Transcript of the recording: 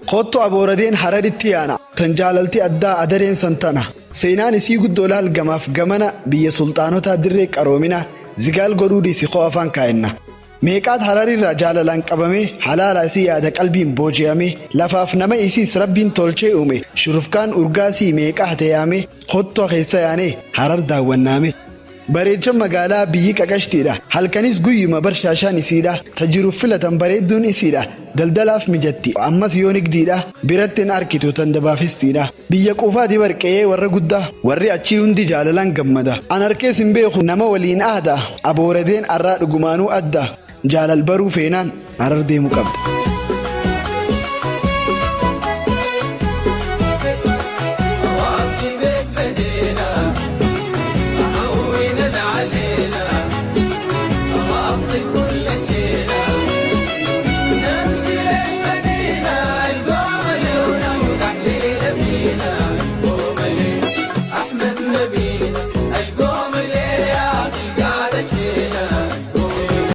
خوتو أبوردين حرارتي أنا تنجاللتي أدى أدرين سنتنا سينان يسيقو الدولة الجماف جمنا بي سلطانو تدرك أرومنا زقال قرودي سيخو أفان كائنا ميقات حراري رجال لانقبمي حلال اسي هذا قلبين بوجيامي لفاف نما إيسيس ربين تولشي أمي شرفكان أرقاسي ميقاه تيامي خوتو خيسا يعني حرار داوانامي bareecha magaalaa biyyi qaqashtiidha halkanis guyyuma barshaashaan isiidha tajiruuf filatan bareedduun isiidha daldalaaf mijatti ammas yoo nigdiidha birattiin arkitu tan dabaafestiidha biyya quufaati barqee warra guddaa warri achii hundi jaalalaan gammada an harkees hin beeku nama waliin ahda abooradeen arraa dhugumaanuu adda jaalal baruu feenaan harar deemu qabda.